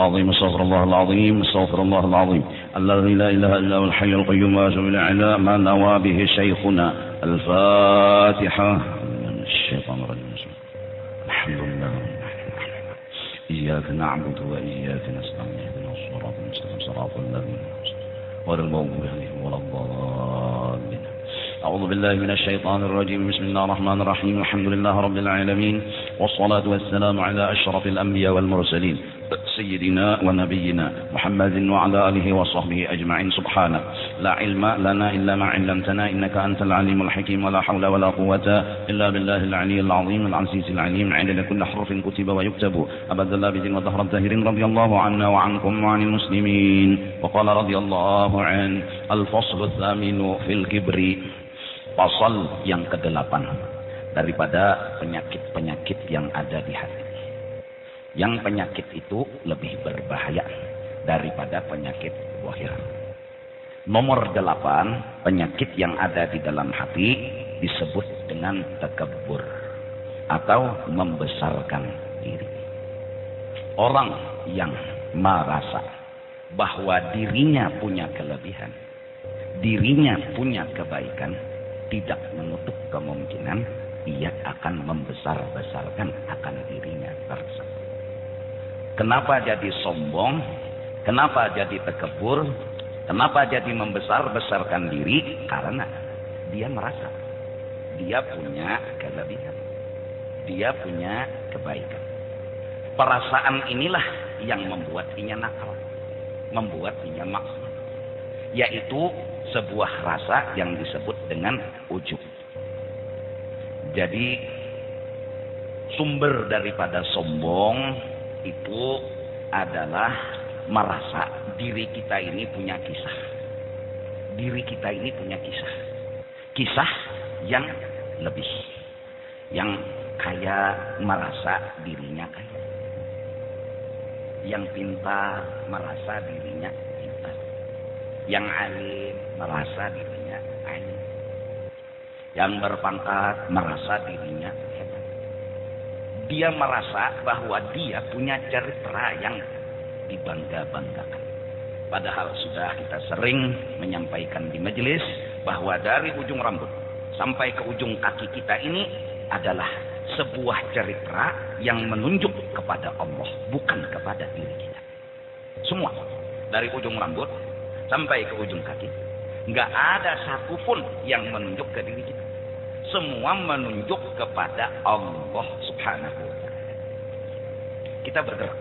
العظيم استغفر الله العظيم استغفر الله العظيم الذي لا إله إلا هو الحي القيوم وأتوب إلى ما نوى به شيخنا. الفاتحة. من الشيطان الرجيم. الحمد لله إياك نعبد وإياك نستعين اهدنا الصراط المستقيم صراط الذين غير المغضوب عليهم ولا الضالين. أعوذ بالله من الشيطان الرجيم. بسم الله الرحمن الرحيم. الحمد لله رب العالمين والصلاة والسلام على أشرف الأنبياء والمرسلين سيدنا ونبينا محمد وعلى آله وصحبه أجمعين. سبحانك لا علم لنا إلا ما علمتنا إنك أنت العليم الحكيم ولا حول ولا قوة إلا بالله العلي العظيم العزيز العليم عدد كل حرف كتب ويكتب أبد اللابد وظهر الداهرين رضي الله عنا وعنكم وعن المسلمين. وقال رضي الله عنه الفصل الثامن في الكبر. Pasal yang ke-8 daripada penyakit-penyakit yang ada di hati. Yang penyakit itu lebih berbahaya daripada penyakit zahir. Nomor 8, penyakit yang ada di dalam hati disebut dengan takabur atau membesarkan diri. Orang yang merasa bahwa dirinya punya kelebihan, dirinya punya kebaikan, tidak menutup kemungkinan ia akan membesar-besarkan akan dirinya tersebut. Kenapa jadi sombong? Kenapa jadi takabur? Kenapa jadi membesar-besarkan diri? Karena dia merasa dia punya kelebihan, dia punya kebaikan. Perasaan inilah yang membuat ia nakal, membuat ia maksiat, yaitu sebuah rasa yang disebut dengan ujub. Jadi sumber daripada sombong itu adalah merasa diri kita ini punya kisah. Diri kita ini punya kisah. Kisah yang lebih. Yang kaya merasa dirinya kaya. Yang pintar merasa dirinya pintar. Yang alim merasa dirinya alim. Yang berpangkat merasa dirinya hebat. Dia merasa bahwa dia punya cerita yang dibangga-banggakan. Padahal sudah kita sering menyampaikan di majelis bahwa dari ujung rambut sampai ke ujung kaki kita ini adalah sebuah cerita yang menunjuk kepada Allah, bukan kepada diri kita. Semua dari ujung rambut sampai ke ujung kaki, nggak ada satupun yang menunjuk ke diri kita. Semua menunjuk kepada Allah Subhanahu wa Ta'ala. Kita bergerak.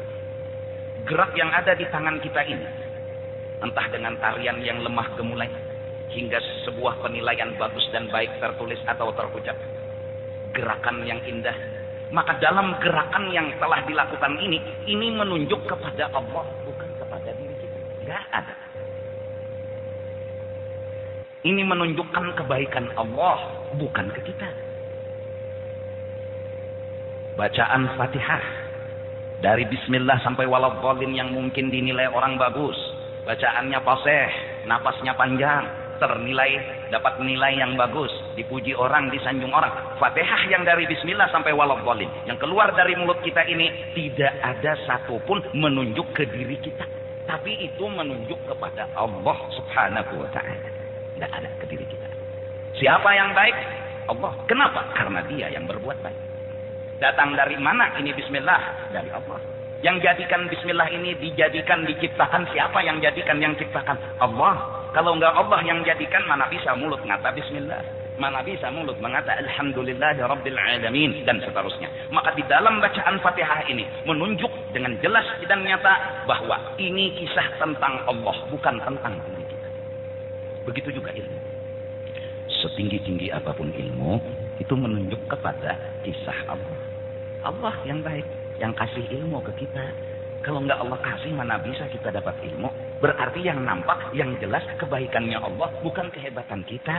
Gerak yang ada di tangan kita ini, entah dengan tarian yang lemah gemulai hingga sebuah penilaian bagus dan baik tertulis atau terucap, gerakan yang indah, maka dalam gerakan yang telah dilakukan ini menunjuk kepada Allah, bukan kepada diri kita. Nggak ada. Ini menunjukkan kebaikan Allah, bukan ke kita. Bacaan Fatihah dari bismillah sampai waladhdallin yang mungkin dinilai orang bagus, bacaannya fasih, napasnya panjang, ternilai dapat nilai yang bagus, dipuji orang, disanjung orang. Fatihah yang dari bismillah sampai waladhdallin yang keluar dari mulut kita ini tidak ada satupun menunjuk ke diri kita, tapi itu menunjuk kepada Allah Subhanahu wa Ta'ala. Tidak ada ke diri kita. Siapa yang baik? Allah. Kenapa? Karena dia yang berbuat baik. Datang dari mana ini bismillah? Dari Allah. Yang jadikan bismillah ini dijadikan, diciptakan, siapa yang jadikan, yang ciptakan? Allah. Kalau enggak Allah yang jadikan, mana bisa mulut ngata bismillah, mana bisa mulut mengata alhamdulillahi rabbil alamin, dan seterusnya. Maka di dalam bacaan Fatihah ini menunjuk dengan jelas dan nyata bahwa ini kisah tentang Allah, bukan tentang diri kita. Begitu juga ilmu. Setinggi-tinggi apapun ilmu, itu menunjuk kepada kisah Allah. Allah yang baik, yang kasih ilmu ke kita. Kalau enggak Allah kasih, mana bisa kita dapat ilmu? Berarti yang nampak, yang jelas kebaikannya Allah, bukan kehebatan kita.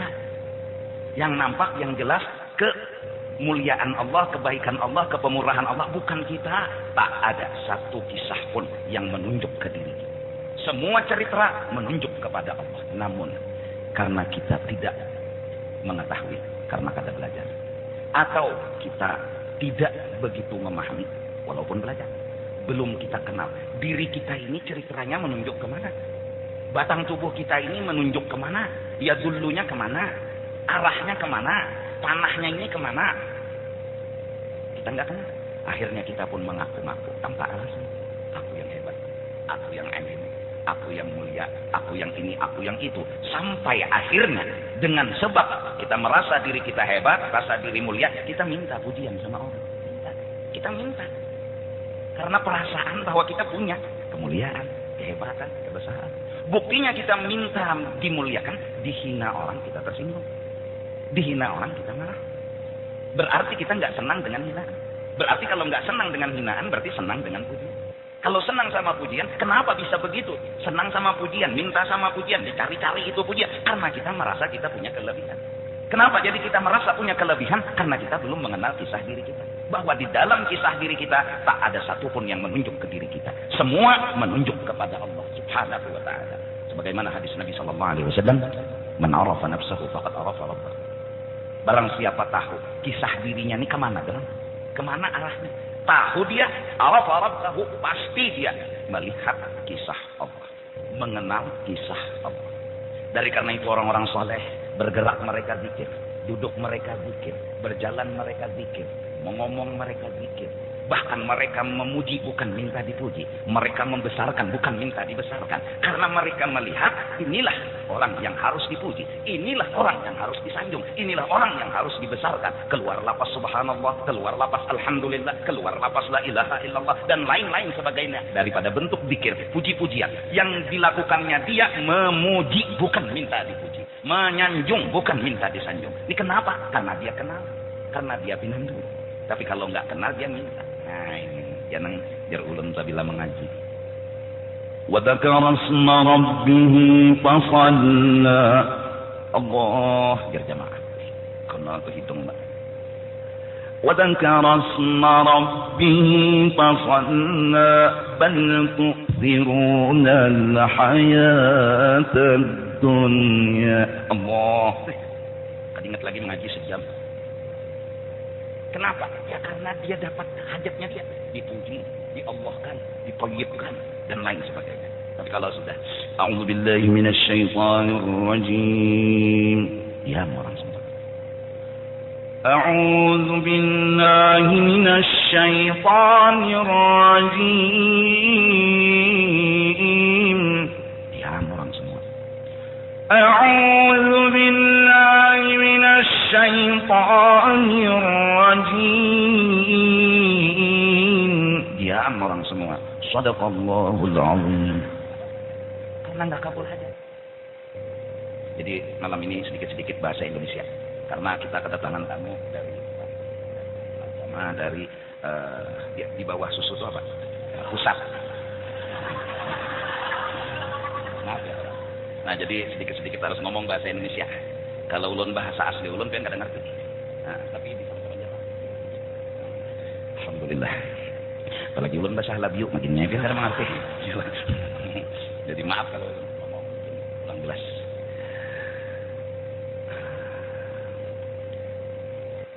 Yang nampak, yang jelas kemuliaan Allah, kebaikan Allah, kepemurahan Allah, bukan kita. Tak ada satu kisah pun yang menunjuk ke diri kita. Semua cerita menunjuk kepada Allah. Namun karena kita tidak mengetahui, karena kada belajar, atau kita tidak begitu memahami walaupun belajar, belum kita kenal. Diri kita ini ceritanya menunjuk kemana? Batang tubuh kita ini menunjuk kemana? Ya dulunya kemana? Arahnya kemana? Panahnya ini kemana? Kita nggak kenal. Akhirnya kita pun mengaku-ngaku tanpa alasan. Aku yang hebat, aku yang alim, aku yang mulia, aku yang ini, aku yang itu. Sampai akhirnya dengan sebab kita merasa diri kita hebat, rasa diri mulia, kita minta pujian sama orang. Kita minta. Karena perasaan bahwa kita punya kemuliaan, kehebatan, kebesaran. Buktinya kita minta dimuliakan, dihina orang kita tersinggung. Dihina orang kita marah. Berarti kita nggak senang dengan hinaan. Berarti kalau nggak senang dengan hinaan, berarti senang dengan pujian. Kalau senang sama pujian, kenapa bisa begitu? Senang sama pujian, minta sama pujian, dicari-cari itu pujian. Karena kita merasa kita punya kelebihan. Kenapa jadi kita merasa punya kelebihan? Karena kita belum mengenal kisah diri kita. Bahwa di dalam kisah diri kita, tak ada satupun yang menunjuk ke diri kita. Semua menunjuk kepada Allah Subhanahu wa ta'ala. Sebagaimana hadis Nabi SAW, "Man arafa nafsahu faqad arafa rabbah." Barang siapa tahu kisah dirinya ini kemana? Kemana arahnya? Tahu dia, arafa rabbahu, pasti dia melihat kisah Allah. Mengenal kisah Allah. Dari karena itu orang-orang soleh, bergerak mereka zikir, duduk mereka zikir, berjalan mereka zikir, mengomong mereka zikir. Bahkan mereka memuji bukan minta dipuji. Mereka membesarkan bukan minta dibesarkan. Karena mereka melihat inilah orang yang harus dipuji. Inilah orang yang harus disanjung. Inilah orang yang harus dibesarkan. Keluar lapas subhanallah, keluar lapas alhamdulillah, keluar lapas la ilaha illallah, dan lain-lain sebagainya. Daripada bentuk zikir, puji-pujian. Yang dilakukannya dia memuji bukan minta dipuji. Menyanjung bukan minta disanjung. Ini kenapa? Karena dia kenal. Karena dia pinandu. Tapi kalau nggak kenal dia minta. Nah ini jangan jar ulun sabila mengaji. Wa dzakara asma rabbih fasalla. Allah jar jamaah. Kena kehitung Mbak. Wa dzakara asma rabbih fasalla bal tu'thiruna al-hayatad dunya. Allah. Ingat lagi mengaji sejam. Kenapa? Ya karena dia dapat hajatnya dia. Dipuji, diallahkan, ditoyibkan, dan lain sebagainya. Tapi kalau sudah a'udzubillahi minasyaitonir rajim. Ya orang semua. A'udzubillahi minasyaitonir rajim. Ya orang semua. A'udzubillahi minasyaitonir rajim. Diam orang semua. Shadaqallahul azim. Karena nggak kabul hajat. Jadi malam ini sedikit-sedikit bahasa Indonesia. Karena kita kedatangan tamu dari dari di bawah susu itu apa? Pusat. Maaf ya. Nah jadi sedikit-sedikit harus ngomong bahasa Indonesia. Kalau ulun bahasa asli ulun kan kadang ngerti. Nah, tapi bisa aja. Alhamdulillah. Apalagi ulun bahasa Labiu makin nyepir kadang mengerti. Jadi maaf kalau ngomong kurang jelas.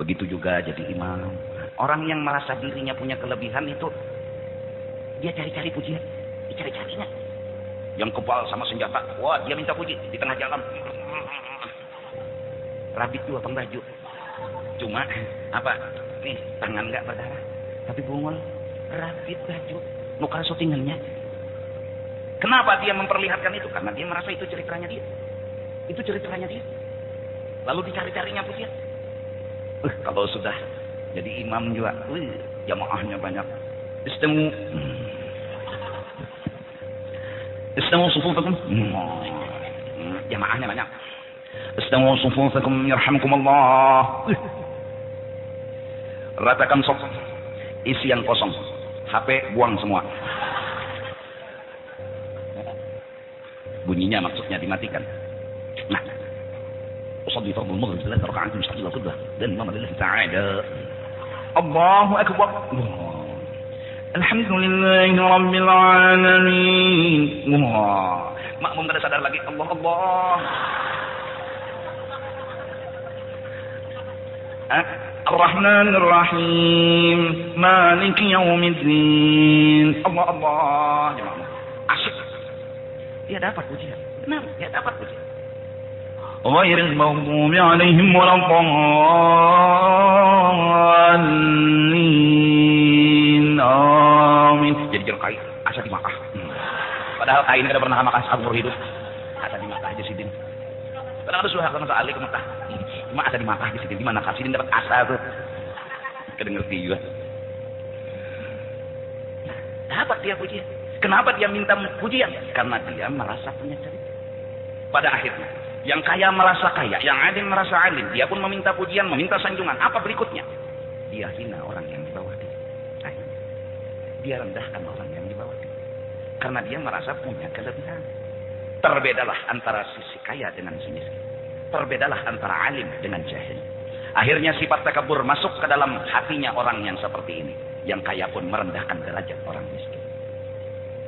Begitu juga jadi imam. Orang yang merasa dirinya punya kelebihan itu dia cari-cari pujian, dicari-carinya. Yang kebal sama senjata, wah dia minta puji di tengah jalan. Rabit juga pengbaju. Cuma apa? Nih tangan nggak berdarah, tapi bungol. Rabit baju, muka syutingannya. Kenapa dia memperlihatkan itu? Karena dia merasa itu ceritanya dia. Itu ceritanya dia. Lalu dicari-carinya pujian. Kalau sudah jadi imam juga, jamaahnya banyak. Istawu sufufakum. Jamaahnya banyak. Istawu sufufakum yarhamkumullah. Ratakan sop. Isi yang kosong. HP buang semua. Bunyinya maksudnya dimatikan. Nah, usolli fardhu maghrib 3 rakaat mustaqil qiblah dan imam lillahi ta'ala. Allahu akbar. Alhamdulillahi rabbil alamin. Wah, makmum kada sadar lagi. Allah Allah. Ar-Rahmanir Rahim, Maliki Yaumiddin. Allah. Asyik. Dia dapat pujian. Benar, dia dapat pujian. Ghairil maghdubi 'alaihim waladdallin. Amin. Jadi jerkai asa di Makkah. Padahal kain kada pernah makan seumur hidup. Asa di Makkah aja sidin. Padahal ada sudah sama sekali ke Makkah. Cuma asa di Makkah di sidin. Di mana sidin dapat asa tuh. Kada ngerti juga. Dapat dia pujian. Kenapa dia minta pujian? Karena dia merasa punya cerita. Pada akhirnya, yang kaya merasa kaya, yang alim merasa alim. Dia pun meminta pujian, meminta sanjungan. Apa berikutnya? Dia hina orang yang di bawah dia. Dia rendahkan orang yang di bawah dia. Karena dia merasa punya kelebihan. Terbedalah antara sisi kaya dengan si miskin. Terbedalah antara alim dengan jahil. Akhirnya sifat takabur masuk ke dalam hatinya orang yang seperti ini. Yang kaya pun merendahkan derajat orang miskin.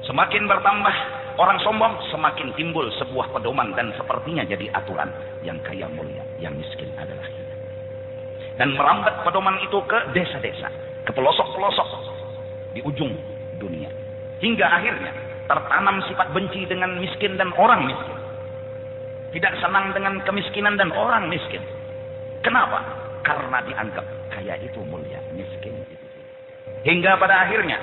Semakin bertambah orang sombong, semakin timbul sebuah pedoman dan sepertinya jadi aturan. Yang kaya mulia, yang miskin adalah hina. Dan merambat pedoman itu ke desa-desa, ke pelosok-pelosok di ujung dunia. Hingga akhirnya tertanam sifat benci dengan miskin dan orang miskin. Tidak senang dengan kemiskinan dan orang miskin. Kenapa? Karena dianggap kaya itu mulia, miskin itu. Hingga pada akhirnya,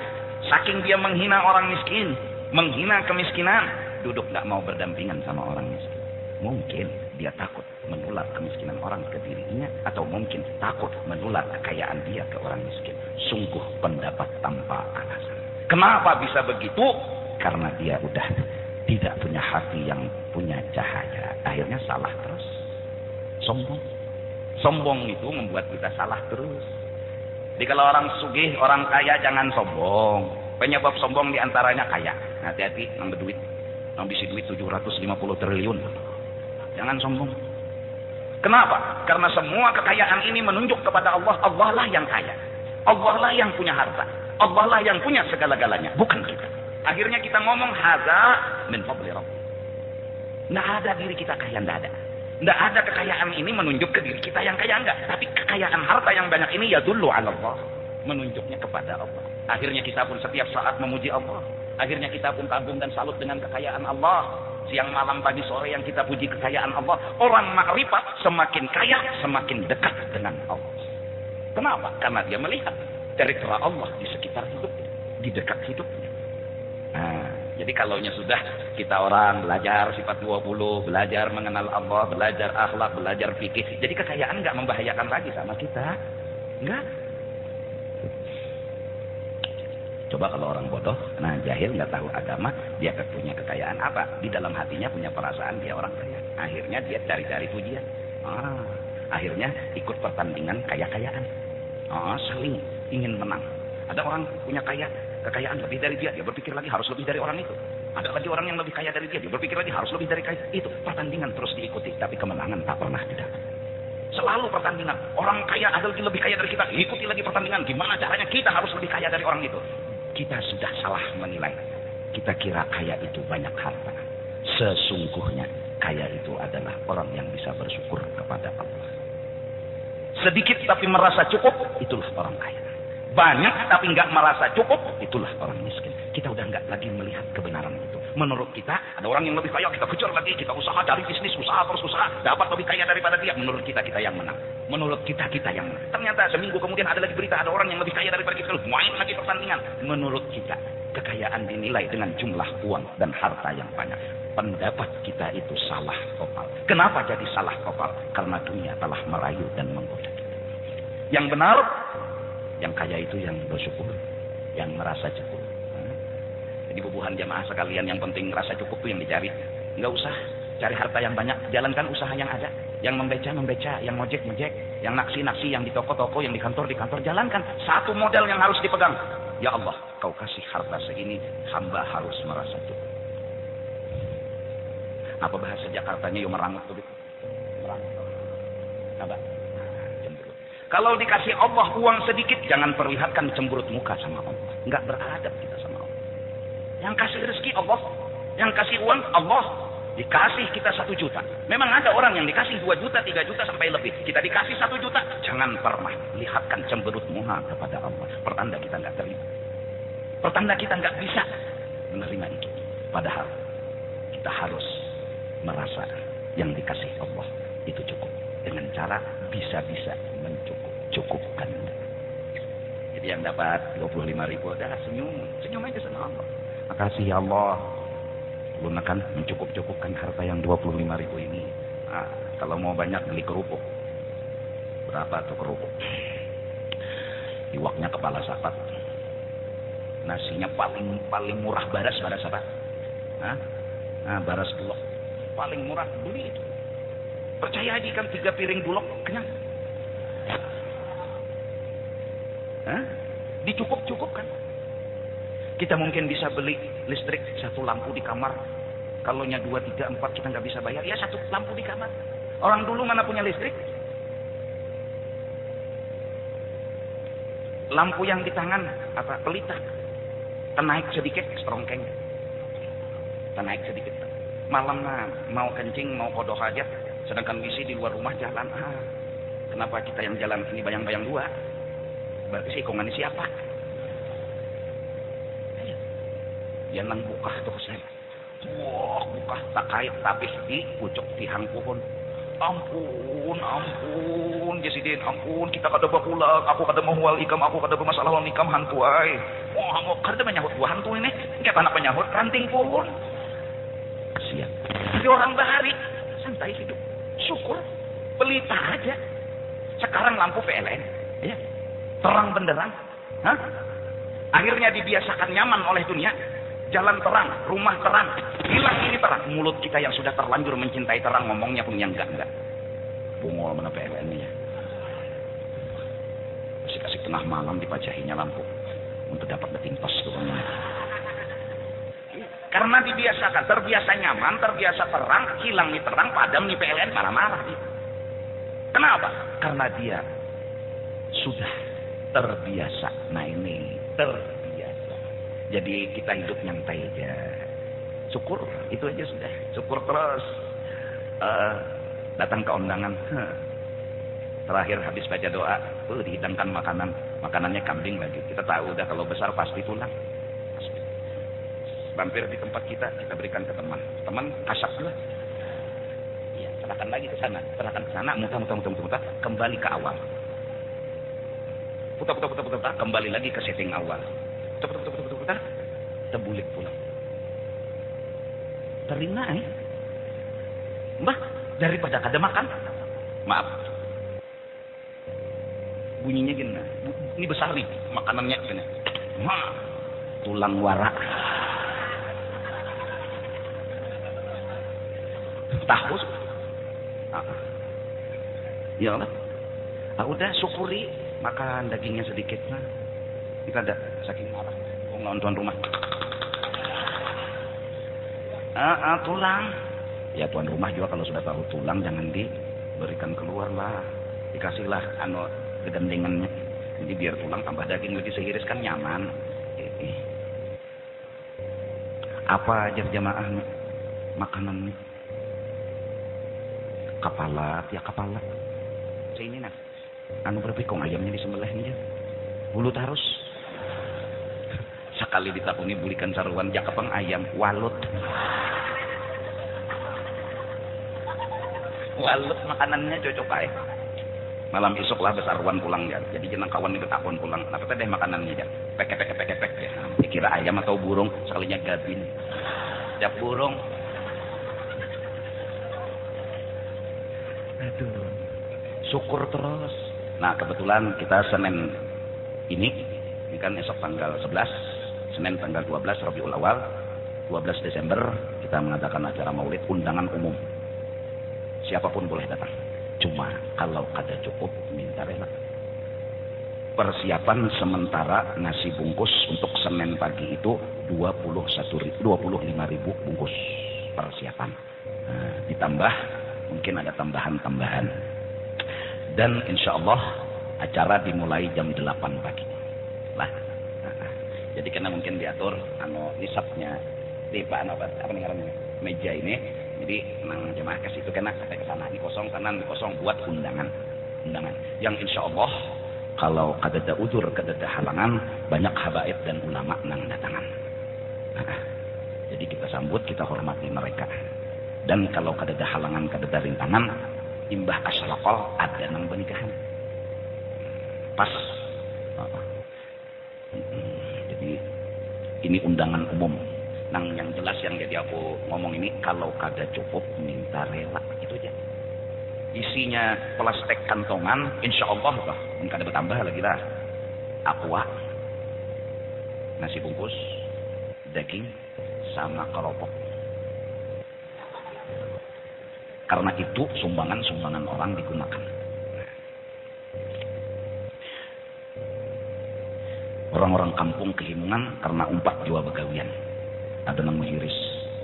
saking dia menghina orang miskin, menghina kemiskinan, duduk gak mau berdampingan sama orang miskin. Mungkin dia takut menular kemiskinan orang ke dirinya, atau mungkin takut menular kekayaan dia ke orang miskin. Sungguh pendapat tanpa alasan. Kenapa bisa begitu? Karena dia udah tidak punya hati yang punya cahaya. Akhirnya salah terus. Sombong. Sombong itu membuat kita salah terus. Jadi kalau orang sugih, orang kaya jangan sombong. Penyebab sombong diantaranya kaya. Hati-hati, nang berduit. Nang bisi duit 750 triliun. Jangan sombong. Kenapa? Karena semua kekayaan ini menunjuk kepada Allah. Allah lah yang kaya. Allah lah yang punya harta. Allah lah yang punya segala-galanya, bukan kita. Akhirnya kita ngomong haza min fadli rabb. Nggak ada diri kita kaya, nggak ada. Nggak ada kekayaan ini menunjuk ke diri kita yang kaya, enggak. Tapi kekayaan harta yang banyak ini ya dulu ala Allah, menunjuknya kepada Allah. Akhirnya kita pun setiap saat memuji Allah. Akhirnya kita pun kagum dan salut dengan kekayaan Allah. Siang malam pagi sore yang kita puji kekayaan Allah. Orang makrifat semakin kaya semakin dekat dengan Allah. Kenapa? Karena dia melihat cerita Allah di sekitar hidupnya, di dekat hidupnya. Nah, jadi kalaunya sudah kita orang belajar sifat 20, belajar mengenal Allah, belajar akhlak, belajar fikih, jadi kekayaan nggak membahayakan lagi sama kita, nggak. Coba kalau orang bodoh, nah jahil nggak tahu agama, dia punya kekayaan apa? Di dalam hatinya punya perasaan dia orang kaya. Akhirnya dia cari-cari pujian. Akhirnya ikut pertandingan kaya-kayaan. Saling ingin menang. Ada orang punya kekayaan lebih dari dia berpikir lagi harus lebih dari orang itu. Ada lagi orang yang lebih kaya dari dia berpikir lagi harus lebih dari kaya itu. Pertandingan terus diikuti, tapi kemenangan tak pernah didapat. Selalu pertandingan. Orang kaya ada lagi lebih kaya dari kita, ikuti lagi pertandingan. Gimana caranya kita harus lebih kaya dari orang itu? Kita sudah salah menilai. Kita kira kaya itu banyak harta. Sesungguhnya kaya itu adalah orang yang bisa bersyukur kepada Allah. Sedikit tapi merasa cukup, itulah orang kaya. Banyak tapi nggak merasa cukup, itulah orang miskin. Kita udah nggak lagi melihat kebenaran itu. Menurut kita, ada orang yang lebih kaya, kita kejar lagi, kita usaha cari bisnis, usaha terus usaha, dapat lebih kaya daripada dia. Menurut kita, kita yang menang. Menurut kita, kita yang menang. Ternyata seminggu kemudian ada lagi berita, ada orang yang lebih kaya daripada kita, main lagi pertandingan. Menurut kita, kekayaan dinilai dengan jumlah uang dan harta yang banyak. Pendapat kita itu salah total. Kenapa jadi salah total? Karena dunia telah merayu dan menggoda kita. Yang benar, yang kaya itu yang bersyukur, yang merasa cukup. Jadi bubuhan jamaah sekalian, yang penting merasa cukup itu yang dicari. Enggak usah cari harta yang banyak, jalankan usaha yang ada. Yang membeca, yang ngojek, yang naksi, yang di toko-toko, yang di kantor, jalankan. Satu model yang harus dipegang. Ya Allah, kau kasih harta segini, hamba harus merasa cukup. Apa bahasa Jakartanya yang merangut tuh? Merangut. Apa? Cemberut. Kalau dikasih Allah uang sedikit, jangan perlihatkan cemberut muka sama Allah. Enggak beradab kita sama Allah. Yang kasih rezeki Allah, yang kasih uang Allah, dikasih kita 1 juta. Memang ada orang yang dikasih 2 juta, 3 juta sampai lebih. Kita dikasih 1 juta. Jangan pernah lihatkan cemberut muha kepada Allah. Pertanda kita nggak terima. Pertanda kita nggak bisa menerima itu. Padahal kita harus merasa yang dikasih Allah itu cukup. Dengan cara bisa-bisa cukupkan. Jadi yang dapat 25.000 udah senyum aja sama Allah. Makasih ya Allah, lunakan mencukup-cukupkan harta yang 25.000 ini. Nah, kalau mau banyak beli kerupuk. Berapa tuh kerupuk? Iwaknya kepala sapat. Nasinya paling murah baras apa? Hah? Nah, baras bulog paling murah, beli itu. Percaya aja kan 3 piring bulog kenyang. Hah? Dicukup-cukupkan. Kita mungkin bisa beli listrik 1 lampu di kamar. Kalau nya 2, 3, 4 kita nggak bisa bayar, ya 1 lampu di kamar. Orang dulu mana punya listrik? Lampu yang di tangan apa? Pelita. Naik sedikit serongkeng. Naik sedikit. Malam mau kencing, mau kodoh hajat, sedangkan bisi di luar rumah jalan. Kenapa kita yang jalan ini bayang-bayang 2? Berarti seikongan siapa? Ya nang bukah tuh saya. Wah, bukah tak kait tapi di pucuk tihang pohon. Ampun, Jasidin, ampun, kita kada bapulag, aku kada mahual ikam, aku kada bermasalah wal ikam hantu ay. Wah, mau kada menyahut 2 hantu ini. Kayak anak penyahut ranting pohon. Siap. Tapi orang bahari santai hidup. Syukur, pelita aja. Sekarang lampu PLN, ya. Terang benderang. Hah? Akhirnya dibiasakan nyaman oleh dunia. Jalan terang, rumah terang, hilang ini terang. Mulut kita yang sudah terlanjur mencintai terang, ngomongnya pun yang enggak. Bungol mana PLN nya. Kasih tengah malam dipajahinya lampu untuk dapat betimpas tuh. Karena dibiasakan, terbiasa nyaman, terbiasa terang, hilang nih terang, padam nih PLN, marah-marah. Kenapa? Karena dia sudah terbiasa. Nah ini terbiasa. Jadi kita hidup nyantai aja. Syukur, itu aja sudah. Syukur terus. Datang ke undangan. Terakhir habis baca doa, dihidangkan makanan. Makanannya kambing lagi. Kita tahu udah kalau besar pasti tulang. Mampir di tempat kita berikan ke teman. Teman asap juga. Ya, serahkan lagi ke sana. Serahkan ke sana, muter, kembali ke awal. Putar, kembali lagi ke setting awal. Putar, terbulik pulang. Terima Mbah, daripada kada makan. Maaf. Bunyinya gini. Ini besar nih makanannya gini. Tulang warak. Tahu. Ya Allah. Udah syukuri, makan dagingnya sedikit. Kita ada saking marah. Ngelawan tuan rumah. Tulang. Ya tuan rumah juga kalau sudah tahu tulang jangan diberikan keluar lah. Dikasihlah kegendengannya. Jadi biar tulang tambah daging lebih seiris kan nyaman. Apa aja jamaah makanannya? Kepala, tiap kepala. Ini berpikong ayamnya disembelih nih. Bulu tarus. Sekali ditakuni bulikan saruan jakepeng ayam walut. Walut makanannya cocok aja. Malam esok lah besaruan pulang ya. Jadi jenang kawan itu takon pulang. Apa teh makanannya ya? Pek ya. Dikira ayam atau burung, sekalinya gabin. Jak burung. Aduh. Syukur terus. Nah, kebetulan kita Senin ini kan esok tanggal 11, Senin tanggal 12 Rabiul Awal, 12 Desember kita mengadakan acara Maulid undangan umum. Siapapun boleh datang. Cuma kalau kada cukup minta rela. Persiapan sementara nasi bungkus untuk Senin pagi itu 25.000 bungkus persiapan. Nah, ditambah mungkin ada tambahan-tambahan. Dan insya Allah acara dimulai jam 8 pagi. Lah. Jadi karena mungkin diatur nisabnya di apa nih ngarannya meja ini Jadi nang jemaah ke situ kena sampai ke sana, di kosong kanan, di kosong buat undangan. Yang insya Allah kalau kadada udur, kadada halangan, banyak habaib dan ulama nang datangan. Jadi kita sambut, kita hormati mereka. Dan kalau kadada halangan, kadada rintangan, imbah asyalakol ada nang pernikahan. Pas. Jadi ini undangan umum. Nang yang jelas yang jadi aku ngomong ini, kalau kada cukup minta rela, itu aja. Isinya plastik kantongan, insya Allah bah, kada bertambah lagi lah. Aqua, nasi bungkus, daging, sama keropok. Karena itu sumbangan orang digunakan. Orang-orang kampung kehimungan karena umpat jua begawian. Ada nang menghiris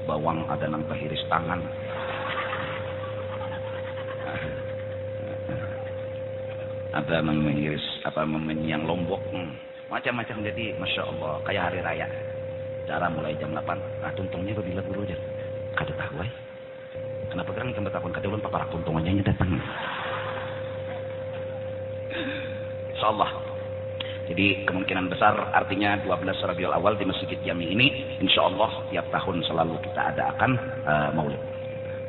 bawang, ada nang menghiris tangan. Ada nang menghiris menyang lombok. Macam-macam, jadi Masya Allah kayak hari raya. Cara mulai jam 8. Nah, tuntungnya bila guru aja. Kada tahu ay. Kenapa kan kita takon kada ulun paparak tuntungannya datang. Insyaallah. Jadi kemungkinan besar artinya 12 Rabiul Awal di Masjid Jami ini insya Allah tiap tahun selalu kita adakan maulid.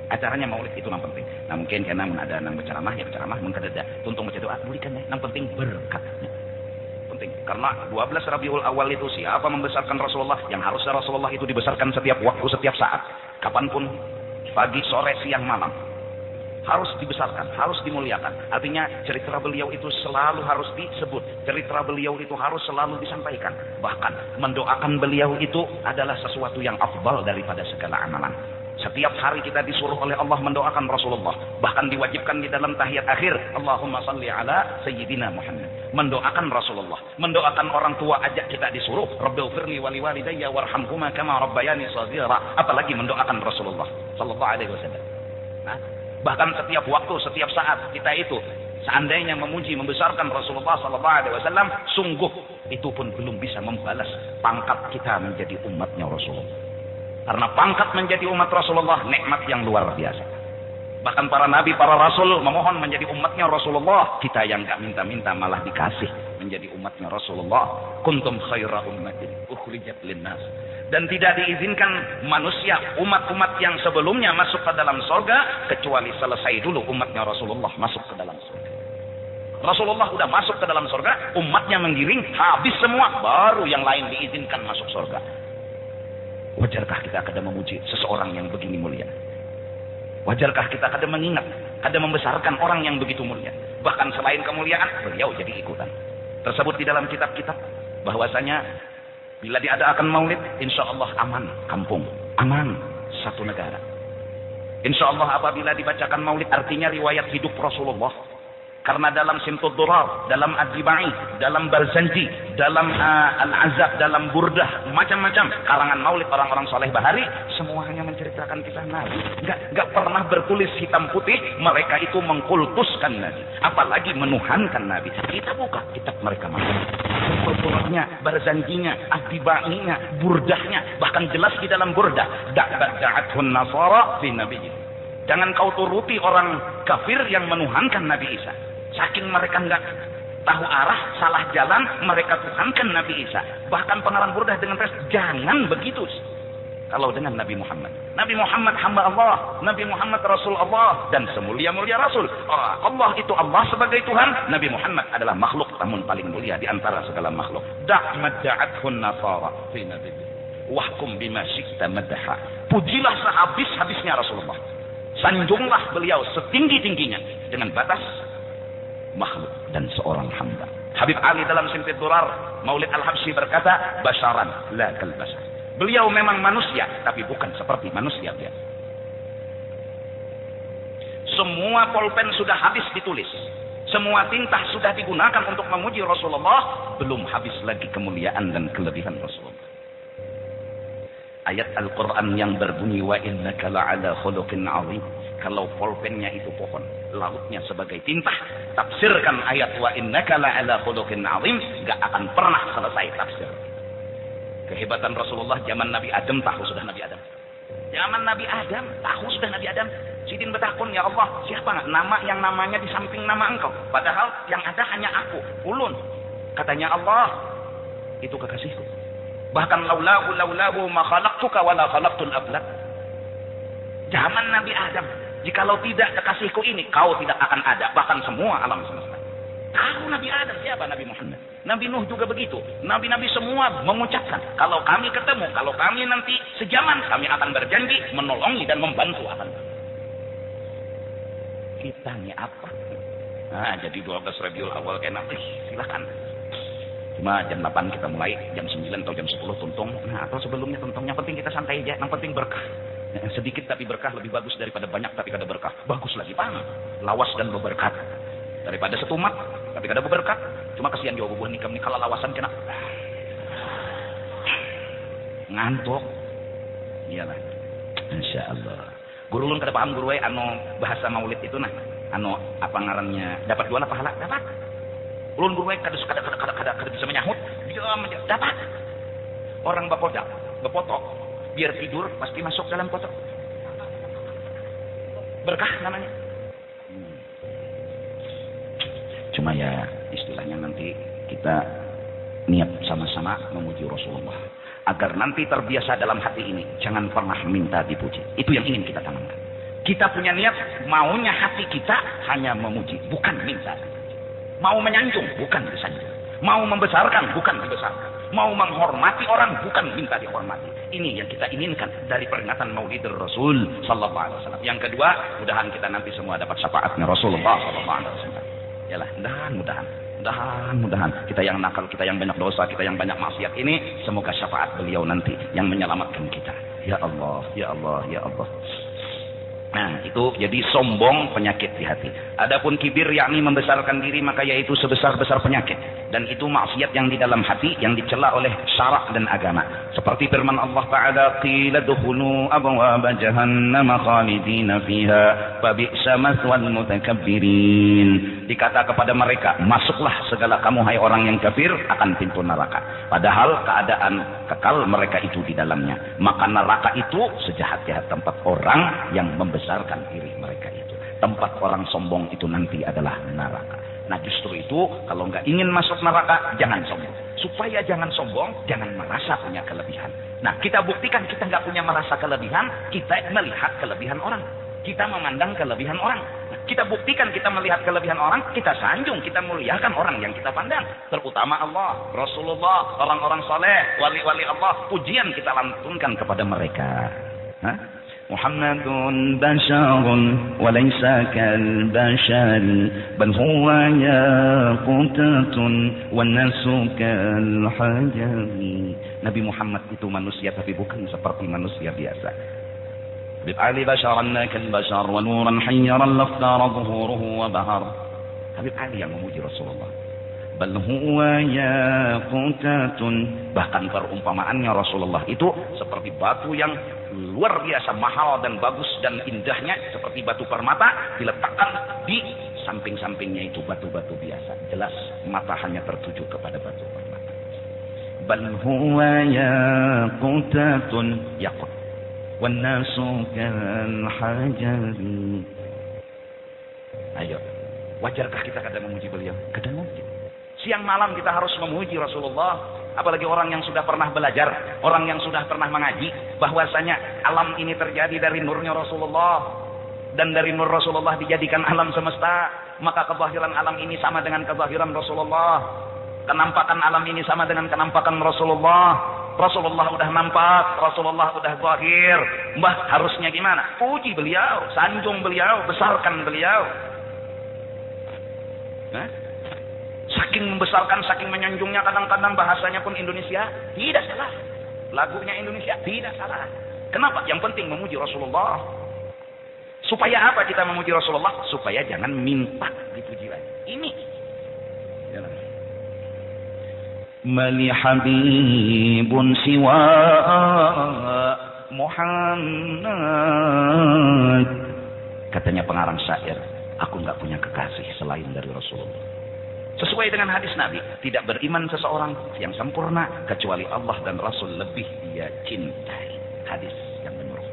Acaranya maulid itu yang penting. Nah mungkin karena ada yang berceramah, ya berceramah, mungkin ada tuntung baca doa, berikan ya. Yang penting berkatnya. Penting. Karena 12 Rabiul Awal itu siapa membesarkan Rasulullah, yang harusnya Rasulullah itu dibesarkan setiap waktu, setiap saat. Kapanpun, pagi, sore, siang, malam. Harus dibesarkan, harus dimuliakan. Artinya cerita beliau itu selalu harus disebut. Cerita beliau itu harus selalu disampaikan. Bahkan mendoakan beliau itu adalah sesuatu yang afdal daripada segala amalan. Setiap hari kita disuruh oleh Allah mendoakan Rasulullah. Bahkan diwajibkan di dalam tahiyat akhir. Allahumma salli ala Sayyidina Muhammad. Mendoakan Rasulullah. Mendoakan orang tua aja kita disuruh. Rabbighfirli wa liwalidayya warhamhuma kama rabbayani shaghira. Apalagi mendoakan Rasulullah sallallahu alaihi wasallam. Bahkan setiap waktu, setiap saat kita itu seandainya memuji, membesarkan Rasulullah sallallahu alaihi wasallam, sungguh itu pun belum bisa membalas pangkat kita menjadi umatnya Rasulullah. Karena pangkat menjadi umat Rasulullah nikmat yang luar biasa. Bahkan para nabi, para rasul memohon menjadi umatnya Rasulullah. Kita yang gak minta-minta malah dikasih menjadi umatnya Rasulullah. Kuntum khaira ummatin ukhrijat linnas. Dan tidak diizinkan manusia, umat-umat yang sebelumnya masuk ke dalam surga kecuali selesai dulu umatnya Rasulullah masuk ke dalam surga. Rasulullah sudah masuk ke dalam surga, umatnya menggiring, habis semua, baru yang lain diizinkan masuk surga. Wajarkah kita kadang memuji seseorang yang begini mulia? Wajarkah kita kadang mengingat, kadang membesarkan orang yang begitu mulia? Bahkan selain kemuliaan, beliau jadi ikutan. Tersebut di dalam kitab-kitab bahwasanya bila diadakan maulid, insya Allah aman kampung, aman satu negara. Insya Allah apabila dibacakan maulid artinya riwayat hidup Rasulullah. Karena dalam Simtud Durar, dalam Ad-Dibai, dalam Barzanji, dalam Al-Azab, dalam Burdah, macam-macam karangan maulid orang-orang soleh bahari, semuanya menceritakan kisah Nabi. Enggak pernah bertulis hitam putih, mereka itu mengkultuskan Nabi. Apalagi menuhankan Nabi. Kita buka kitab mereka masing-masing. Burdah-nya, Barzanjinya, Ad-Dibainya, Burdahnya, bahkan jelas di dalam Burdah, da'athun nasara fi nabiyyin. Jangan kau turuti orang kafir yang menuhankan Nabi Isa. Saking mereka enggak tahu arah, salah jalan, mereka tuhankan Nabi Isa. Bahkan pengarang Burdah dengan tegas, jangan begitu. Kalau dengan Nabi Muhammad. Nabi Muhammad hamba Allah. Nabi Muhammad Rasul Allah. Dan semulia-mulia Rasul. Allah itu Allah sebagai Tuhan. Nabi Muhammad adalah makhluk namun paling mulia di antara segala makhluk. Da'athun nasara fi nabiyyin. Wahkum bima syi'ta madha. Pujilah sehabis-habisnya Rasulullah. Sanjunglah beliau setinggi-tingginya dengan batas makhluk dan seorang hamba. Habib Ali dalam Simtud Durar Maulid Al-Habsyi berkata, basyaran la kal bashar. Beliau memang manusia tapi bukan seperti manusia biasa. Semua pulpen sudah habis ditulis. Semua tinta sudah digunakan untuk memuji Rasulullah, belum habis lagi kemuliaan dan kelebihan Rasulullah. Ayat Al-Quran yang berbunyi wa innaka la'ala khuluqin 'azim. Kalau pulpennya itu pohon, lautnya sebagai tinta, tafsirkan ayat wa innaka la'ala khuluqin 'azim, enggak akan pernah selesai tafsir. Kehebatan Rasulullah zaman Nabi Adam tahu sudah Nabi Adam. Zaman Nabi Adam, tahu sudah Nabi Adam. Sidin bertakun, ya Allah, siapa nggak nama yang namanya di samping nama engkau? Padahal yang ada hanya aku, ulun. Katanya Allah, itu kekasihku. Bahkan laulahu ma khalaqtuka wala khalaqtul ablad. Zaman Nabi Adam, jikalau tidak kekasihku ini, kau tidak akan ada. Bahkan semua alam semesta. Tahu Nabi Adam siapa? Nabi Muhammad. Nabi Nuh juga begitu. Nabi-nabi semua mengucapkan, kalau kami ketemu, kalau kami nanti sejaman, kami akan berjanji menolongi dan membantu akan. Kita ini apa? Nah, jadi 12 Rabiul Awal enak. Silakan. Cuma jam 8 kita mulai, jam 9 atau jam 10 tuntung. Nah, atau sebelumnya tuntung. Yang penting kita santai aja. Yang penting berkah. Sedikit tapi berkah lebih bagus daripada banyak tapi kada berkah. Bagus lagi, paham? Lawas dan berberkat. Daripada setumat tapi kada berberkat. Cuma kasihan juga bubuh nikam nih kalau lawasan kena ngantuk. Iyalah. Insyaallah. Guru ulun kada paham guru anu bahasa maulid itu nah. Anu apa ngarannya? Dapat 2 pahala? Dapat. Ulun guru kada bisa menyahut. Dia dapat. Orang bepotok biar tidur pasti masuk dalam kotak. Berkah namanya. Cuma ya istilahnya nanti kita niat sama-sama memuji Rasulullah. Agar nanti terbiasa dalam hati ini. Jangan pernah minta dipuji. Itu yang ingin kita tanamkan. Kita punya niat, maunya hati kita hanya memuji. Bukan minta. Mau menyanjung, bukan disanjung. Mau membesarkan, bukan dibesarkan. Mau menghormati orang, bukan minta dihormati. Ini yang kita inginkan dari peringatan Maulid Rasul Sallallahu Alaihi Wasallam. Yang kedua, mudahan kita nanti semua dapat syafaatnya Rasulullah Sallallahu Alaihi Wasallam. Yalah, mudahan kita yang nakal, kita yang banyak dosa, kita yang banyak maksiat ini, semoga syafaat beliau nanti yang menyelamatkan kita. Ya Allah, ya Allah, ya Allah. Nah, itu jadi sombong penyakit di hati. Adapun kibir yakni membesarkan diri, maka yaitu sebesar-besar penyakit. Dan itu maksiat yang di dalam hati yang dicela oleh syarak dan agama. Seperti firman Allah Ta'ala, qila dukhulu abwaaba jahannam khalidina fiha fabi'sa mathwal mutakabbirin. Dikata kepada mereka, masuklah segala kamu hai orang yang kafir akan pintu neraka. Padahal keadaan kekal mereka itu di dalamnya. Maka neraka itu sejahat-jahat tempat orang yang membesarkan diri mereka itu. Tempat orang sombong itu nanti adalah neraka. Nah justru itu kalau nggak ingin masuk neraka jangan sombong. Supaya jangan sombong, jangan merasa punya kelebihan. Nah kita buktikan kita nggak punya merasa kelebihan, kita melihat kelebihan orang. Kita memandang kelebihan orang. Nah, kita buktikan kita melihat kelebihan orang, kita sanjung, kita muliakan orang yang kita pandang. Terutama Allah, Rasulullah, orang-orang saleh, wali-wali Allah. Pujian kita lantunkan kepada mereka. Hah? Muhammadun basharun wa laysa kal bashar bal huwa yaqutatun wan nasu kal hajar. Nabi Muhammad itu manusia tapi bukan seperti manusia biasa. Habib Ali basharan kal bashar wa nuran hayyaran laftara zuhuruhu wa bahar. Habib Ali yang memuji Rasulullah. Bal huwa yaqutatun, bahkan perumpamaannya Rasulullah itu seperti batu yang luar biasa mahal dan bagus dan indahnya, seperti batu permata diletakkan di samping-sampingnya itu batu-batu biasa. Jelas mata hanya tertuju kepada batu permata. Bal huwa yaqutatun yaqut wan nasu kal hajar. Ayo, wajarkah kita kadang memuji beliau? Kadang mungkin. Siang malam kita harus memuji Rasulullah. Apalagi orang yang sudah pernah belajar, orang yang sudah pernah mengaji, bahwasanya alam ini terjadi dari nurnya Rasulullah. Dan dari nur Rasulullah dijadikan alam semesta. Maka kezahiran alam ini sama dengan kezahiran Rasulullah. Kenampakan alam ini sama dengan kenampakan Rasulullah. Rasulullah udah nampak, Rasulullah udah zahir. Mbah harusnya gimana? Puji beliau, sanjung beliau, besarkan beliau. Hah? Saking membesarkan, saking menyanjungnya, kadang-kadang bahasanya pun Indonesia tidak salah. Lagunya Indonesia tidak salah. Kenapa? Yang penting memuji Rasulullah. Supaya apa kita memuji Rasulullah? Supaya jangan minta dipuji lagi. Ini. Jalan. Mali habibun siwa Muhammad. Katanya pengarang syair, aku nggak punya kekasih selain dari Rasulullah. Sesuai dengan hadis Nabi, tidak beriman seseorang yang sempurna kecuali Allah dan Rasul lebih dia cintai. Hadis yang menurut.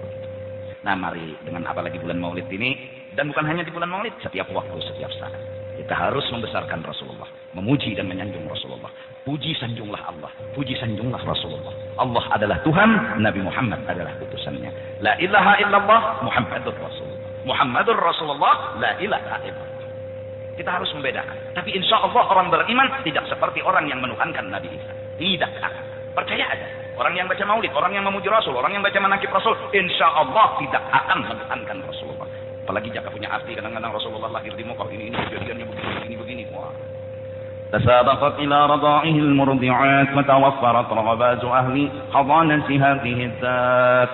Nah, mari dengan apalagi bulan Maulid ini, dan bukan hanya di bulan Maulid, setiap waktu, setiap saat kita harus membesarkan Rasulullah, memuji dan menyanjung Rasulullah. Puji sanjunglah Allah, puji sanjunglah Rasulullah. Allah adalah Tuhan, Nabi Muhammad adalah utusannya. La ilaha illallah Muhammadur Rasulullah. Muhammadur Rasulullah, la ilaha illallah. Kita harus membedakan. Tapi insya Allah orang beriman tidak seperti orang yang menuhankan Nabi Isa. Tidak akan. Percaya aja. Orang yang baca maulid, orang yang memuji Rasul, orang yang baca manaqib Rasul, insya Allah tidak akan menuhankan Rasulullah. Apalagi jika punya arti, kadang-kadang Rasulullah lahir di Mekah, ini kejadiannya begini. Wah. تسابقت إلى رضاعه المرضعات وتوفرت رغبات أهل حضانة هذه الذات.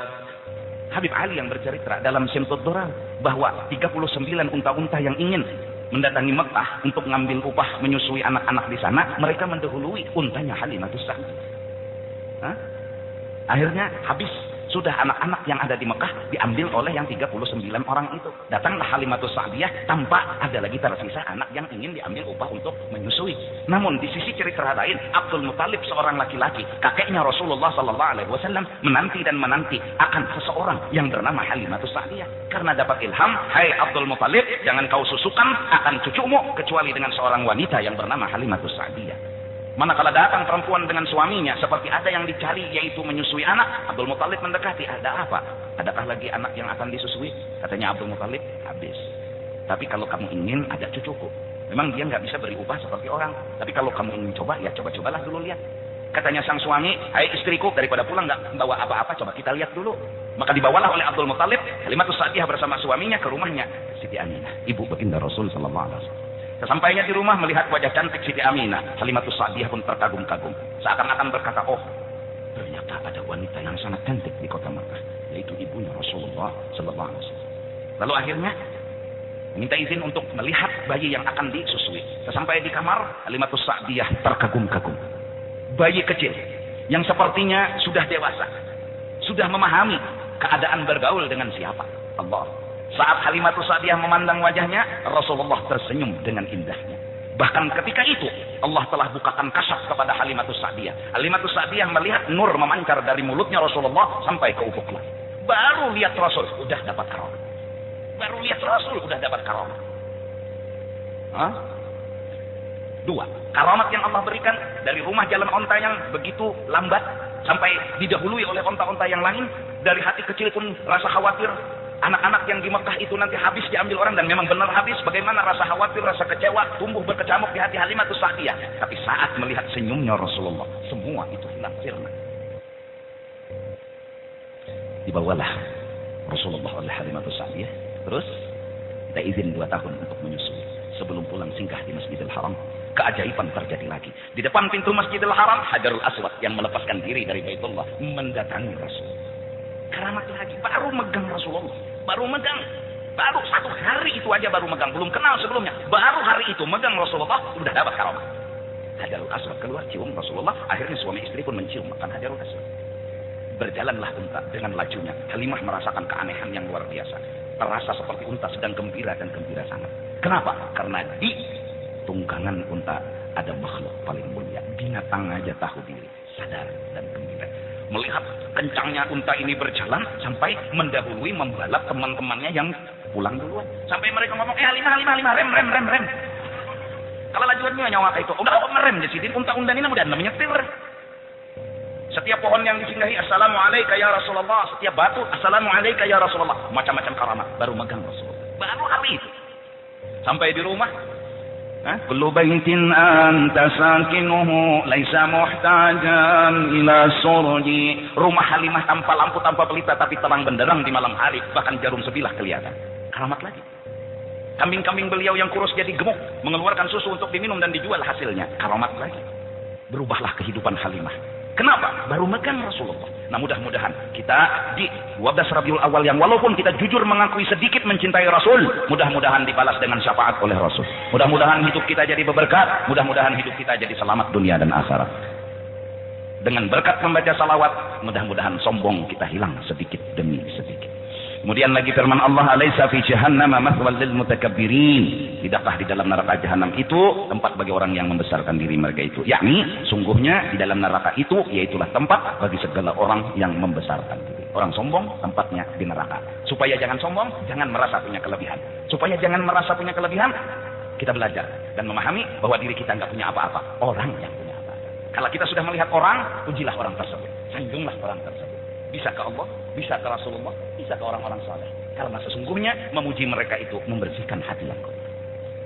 Habib Ali yang bercerita dalam Simtud Durar bahwa 39 unta-unta yang ingin mendatangi Mekah untuk mengambil upah menyusui anak-anak di sana, mereka mendahului untanya Halimatus Sa'diyah. Akhirnya habis, sudah anak-anak yang ada di Mekah diambil oleh yang 39 orang itu. Datanglah Halimatus Sa'diyah tanpa ada lagi tersisa anak yang ingin diambil upah untuk menyusui. Namun di sisi cerita lain, Abdul Muthalib seorang laki-laki, kakeknya Rasulullah SAW menanti akan seseorang yang bernama Halimatus Sa'diyah. Karena dapat ilham, hai Abdul Muthalib, jangan kau susukan akan cucumu kecuali dengan seorang wanita yang bernama Halimatus Sa'diyah. Manakala datang perempuan dengan suaminya seperti ada yang dicari, yaitu menyusui anak, Abdul Muthalib mendekati. Ada apa? Adakah lagi anak yang akan disusui? Katanya Abdul Muthalib, habis. Tapi kalau kamu ingin, ada cucuku. Memang dia nggak bisa beri upah seperti orang. Tapi kalau kamu ingin coba, ya coba-cobalah dulu lihat. Katanya sang suami, hai istriku, daripada pulang nggak bawa apa-apa, coba kita lihat dulu. Maka dibawalah oleh Abdul Muthalib Halimatus Sa'diyah bersama suaminya ke rumahnya Siti Aminah, ibu baginda Rasul sallallahu alaihi wasallam. Sesampainya di rumah melihat wajah cantik Siti Aminah, Halimatus Sa'diyah pun terkagum-kagum. Seakan-akan berkata, oh ternyata ada wanita yang sangat cantik di kota Makkah, yaitu ibunya Rasulullah sallallahu alaihi wasallam. Lalu akhirnya minta izin untuk melihat bayi yang akan disusui. Sesampai di kamar, Halimatus Sa'diyah terkagum-kagum. Bayi kecil yang sepertinya sudah dewasa, sudah memahami keadaan bergaul dengan siapa? Allah. Saat Halimatus Sa'diyah memandang wajahnya, Rasulullah tersenyum dengan indahnya. Bahkan ketika itu Allah telah bukakan kasyaf kepada Halimatus Sa'diyah. Halimatus Sa'diyah melihat nur memancar dari mulutnya Rasulullah sampai ke ufuk langit. Baru lihat Rasul udah dapat karamah. Baru lihat Rasul udah dapat karamah. Dua, karamat yang Allah berikan dari rumah jalan onta yang begitu lambat sampai didahului oleh onta-onta yang lain. Dari hati kecil pun rasa khawatir anak-anak yang di Mekah itu nanti habis diambil orang, dan memang benar habis. Bagaimana rasa khawatir, rasa kecewa tumbuh berkecamuk di hati Halimatus Sa'diyah. Tapi saat melihat senyumnya Rasulullah, semua itu hilang sirna. Dibawalah Rasulullah oleh Halimatus Sa'diyah, terus minta izin 2 tahun untuk menyusui. Sebelum pulang singgah di Masjidil Haram, keajaiban terjadi lagi. Di depan pintu Masjidil Haram, Hajarul Aswad yang melepaskan diri dari Baitullah mendatangi Rasulullah. Keramat lagi, baru megang Rasulullah, baru 1 hari itu aja baru megang, belum kenal sebelumnya, baru hari itu megang Rasulullah sudah dapat karamat. Hajarul Aswad keluar, cium Rasulullah. Akhirnya suami istri pun mencium makan Hajarul Aswad. Berjalanlah unta dengan lajunya. Halimah merasakan keanehan yang luar biasa, terasa seperti unta sedang gembira dan gembira sangat. Kenapa? Karena di tunggangan unta ada makhluk paling mulia. Binatang aja tahu diri, sadar dan gembira. Melihat kencangnya unta ini berjalan sampai mendahului, membalap teman-temannya yang pulang duluan. Sampai mereka ngomong, Halimah, rem. Kalau lajuannya nyawa kayak itu, udah ngerem di sini, unta-unta ini udah menyetir. Setiap pohon yang disinggahi, Assalamualaikum ya Rasulullah. Setiap batu, Assalamualaikum ya Rasulullah. Macam-macam karamat, baru megang Rasulullah. Baru hari itu. Sampai di rumah, كل بيت أنت ساكنه ليس محتاجا إلى سرج. Rumah Halimah tanpa lampu, tanpa pelita, tapi terang benderang di malam hari. Bahkan jarum sebilah kelihatan. Karamat lagi. Kambing-kambing beliau yang kurus jadi gemuk, mengeluarkan susu untuk diminum dan dijual hasilnya. Karamat lagi. Berubahlah kehidupan Halimah. Kenapa? Baru megang Rasulullah. Nah, mudah-mudahan kita di 12 Rabiul Awal yang walaupun kita jujur mengakui sedikit mencintai Rasul, mudah-mudahan dibalas dengan syafaat oleh Rasul. Mudah-mudahan hidup kita jadi berberkat, mudah-mudahan hidup kita jadi selamat dunia dan akhirat. Dengan berkat membaca salawat, mudah-mudahan sombong kita hilang sedikit demi sedikit. Kemudian lagi firman Allah, "Alaisa fi jahannama mathwal lil mutakabbirin." Tidakkah di dalam neraka jahanam itu tempat bagi orang yang membesarkan diri mereka itu? Yakni sungguhnya di dalam neraka itu yaitulah tempat bagi segala orang yang membesarkan diri. Orang sombong tempatnya di neraka. Supaya jangan sombong, jangan merasa punya kelebihan. Supaya jangan merasa punya kelebihan, kita belajar dan memahami bahwa diri kita nggak punya apa-apa. Orang yang punya apa-apa. Kalau kita sudah melihat orang, pujilah orang tersebut. Sanjunglah orang tersebut. Bisa ke Allah, bisa ke Rasulullah, bisa ke orang-orang saleh. Karena sesungguhnya memuji mereka itu membersihkan hati yang kotor.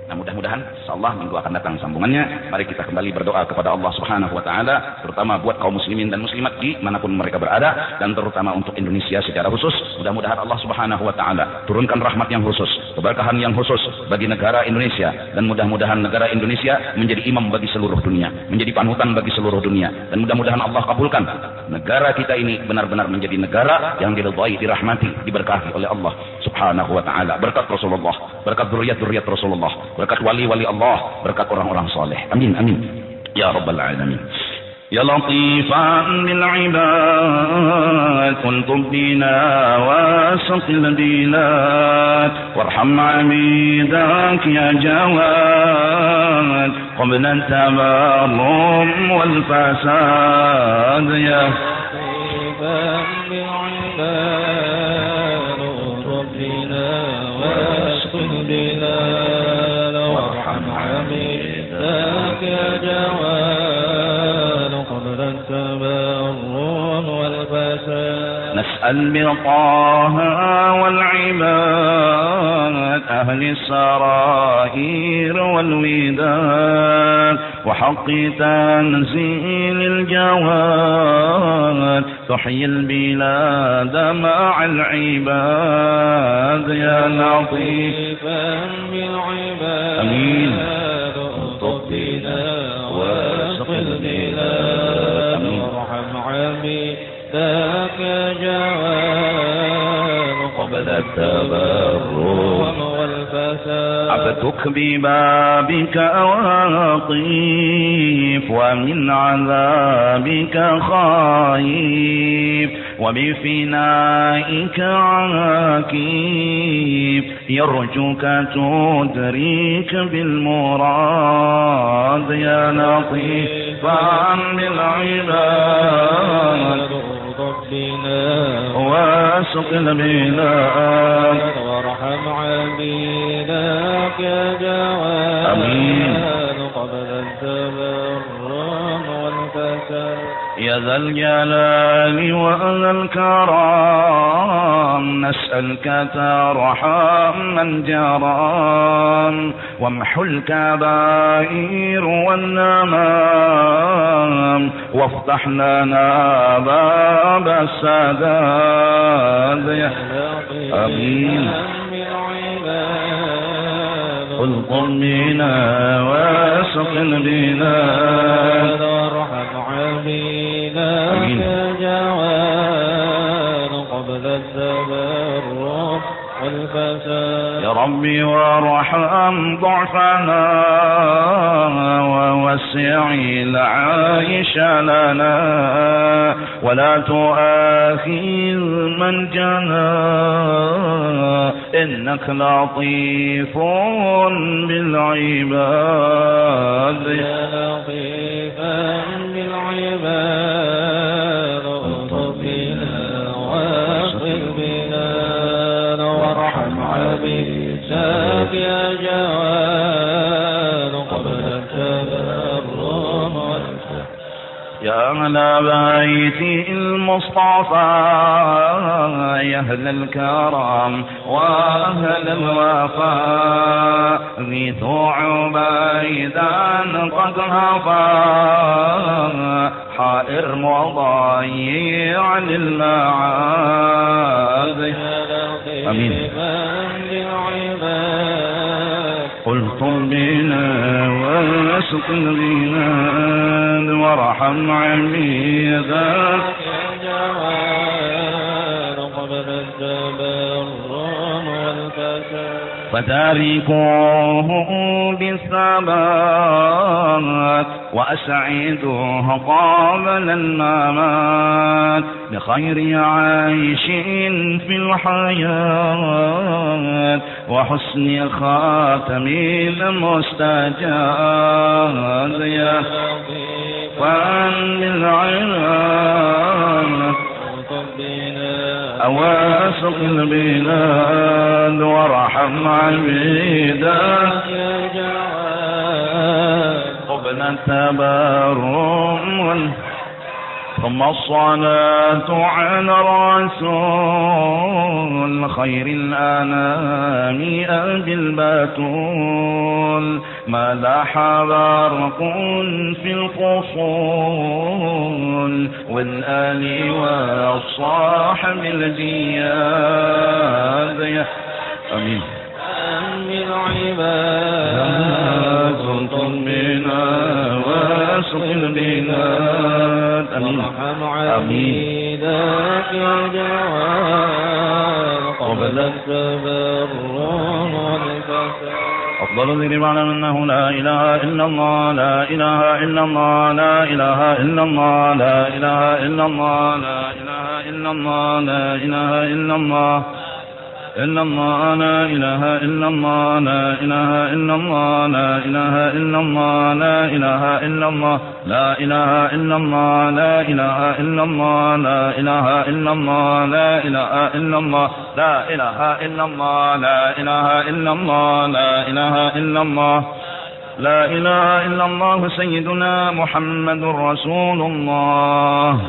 Nah, mudah-mudahan insyaallah minggu akan datang sambungannya. Mari kita kembali berdoa kepada Allah Subhanahu wa taala, terutama buat kaum muslimin dan muslimat di manapun mereka berada, dan terutama untuk Indonesia secara khusus. Mudah-mudahan Allah Subhanahu wa taala turunkan rahmat yang khusus, keberkahan yang khusus bagi negara Indonesia, dan mudah-mudahan negara Indonesia menjadi imam bagi seluruh dunia, menjadi panutan bagi seluruh dunia, dan mudah-mudahan Allah kabulkan negara kita ini benar-benar menjadi negara yang diridhai, dirahmati, diberkahi oleh Allah Subhanahu wa taala. Berkat Rasulullah, berkat dzurriyyat Rasulullah, berkat wali-wali Allah, berkat orang-orang saleh. Amin amin ya rabbal alamin. Ya latifan bil ibad kuntum bina wasqil dinat warham abidak ya jawad qabla tabarrum wal fasad ya latifan bil ibad kuntum bina wasqil dinat يا جواد قبل التبرم والفساد نسأل بطه والعباد أهل السرائر والوداد وحق تنزيل الجواد تحيي البلاد مع العباد يا لطيفا بالعباد آمين واسقل بلاد وارحم عبيدك يا جواد قبل التبرم والفساد عبدك ببابك واقف ومن عذابك خايف وبفنائك عاكف يرجوك تدريك بالمراد يا لطيفا بالعباد ربنا واسقل البلاد وارحم عبيدك يا جواد آمين قبل التبرم والفساد يا ذا الجلال وذا الكرام نسألك ترحم من جرام وامحو الكبائر والنمام وافتح لنا باب السداد يا آمين القم بنا واسقل بنا وارحم عبيدك يا جواد قبل التبرم والفساد يا ربي وارحم ضعفنا ووسع العيش لنا ولا تؤاخذ من جنى إنك لطيف بالعباد يا لطيفا بالعباد الطف بنا واسقل بنا وارحم عبيدك يا جواد قبل التبرم والفساد يا أهل بيت المصطفى يا أهل الكرم وأهل الوفاء غيثوا عبيدا قد هفا حائر مضيع للمعاد آمين قلتم بنا واسقل بنا وارحم عبيدك يا جواد قبل التبرم والفساد فتاركوه بالثبات وأسعدوه قابل الممات بخير عيش في الحياة وحسن خاتم المستجاب يا فان العباد أواسق البلاد وارحم عبيدك يا جواد قبل التبرم ثم الصلاة على الرسول خير الأنام أبي البتول ما لاح برق في الفصول والآل والصاحب الجياد آمين من عباد سلطان بنا واسق البلاد وارحم عبيدك يا جواد قبل التبرم والفساد أفضل الذكر واعلم أنه لا إله إلا الله لا إله إلا الله لا إله إلا الله لا إله إلا الله لا إله إلا الله لا إله إلا الله إلا الله لا إله إلا الله لا إله إلا الله لا إله إلا الله لا إله إلا الله لا إله إلا الله لا إله إلا الله لا إله إلا الله لا إله إلا الله لا إله إلا الله لا إله إلا الله لا إله إلا الله لا إله إلا الله سيدنا محمد رسول الله.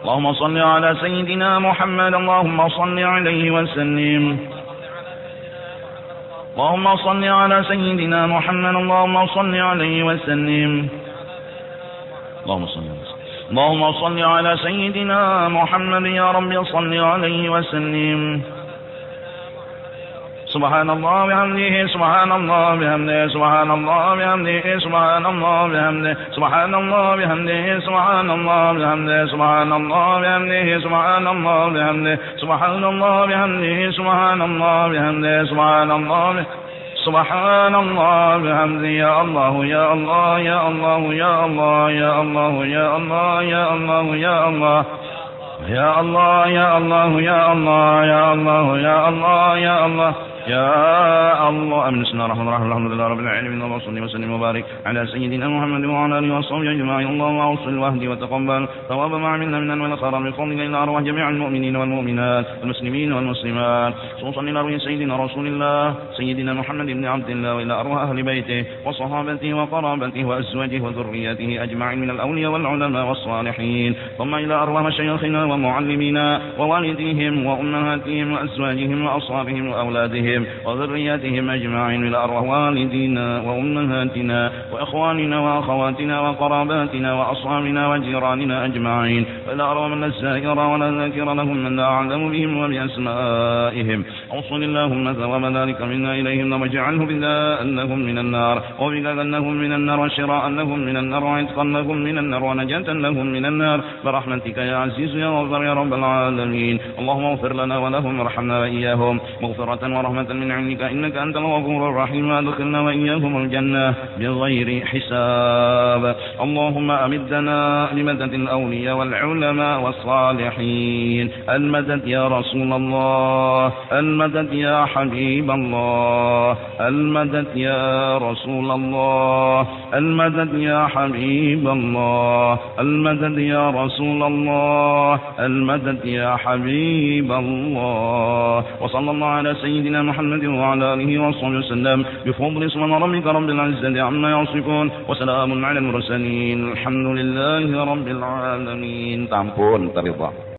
اللهم صل على سيدنا محمد اللهم صل عليه وسلم. اللهم صل على سيدنا محمد اللهم صل عليه وسلم. اللهم صل على سيدنا اللهم صل على سيدنا محمد يا رب صل عليه وسلم. سبحان الله بحمده سبحان الله بحمده سبحان الله بحمده سبحان الله بحمده سبحان الله بحمده سبحان الله بحمده سبحان الله بحمده سبحان الله بحمده سبحان الله بحمده سبحان الله بحمده سبحان الله سبحان الله بحمده يا الله يا الله يا الله يا الله يا الله يا الله يا الله يا الله يا الله يا الله يا الله يا الله يا الله يا الله يا الله امين. بسم الله الرحمن الرحيم الحمد لله رب العالمين اللهم صل وسلم وبارك على سيدنا محمد وعلى اله وصحبه اجمعين. اللهم اوصل واهدي وتقبل ثواب ما عملنا من العمل الخير من فضلك الى ارواح جميع المؤمنين والمؤمنات والمسلمين والمسلمات خصوصا الى ارواح سيدنا رسول الله سيدنا محمد بن عبد الله والى ارواح اهل بيته وصحابته وقرابته وازواجه وذريته اجمعين من الاولياء والعلماء والصالحين ثم الى ارواح مشايخنا ومعلمينا ووالديهم وامهاتهم وازواجهم واصحابهم واولادهم وذرياتهم أجمعين إلى أرواح والدينا وأمهاتنا وإخواننا وأخواتنا وقراباتنا وأصحابنا وجيراننا أجمعين إلى أرواح من الزائر ولا ذاكر لهم من لا أعلم بهم وبأسمائهم. أوصل اللهم ثواب ذلك منا إليهم واجعله بداء لهم من النار وبداء لهم من النار وشراء لهم من النار وعتقا لهم من النار ونجاة لهم من النار برحمتك يا عزيز يا غفار يا رب العالمين. اللهم اغفر لنا ولهم وارحمنا وإياهم مغفرة ورحمة من عندك إنك أنت الغفور الرحيم وادخلنا وإياهم الجنة بغير حساب. اللهم أمدنا بمدد الأولياء والعلماء والصالحين. المدد يا رسول الله المدد يا حبيب الله المدد يا رسول الله المدد يا حبيب الله المدد يا رسول الله المدد يا حبيب الله. وصلى الله على سيدنا محمد وعلى آله وصحبه وسلم بفضل سبحان ربك رب العزة عما يصفون وسلام على المرسلين الحمد لله رب العالمين. Tampun, tapi Pak.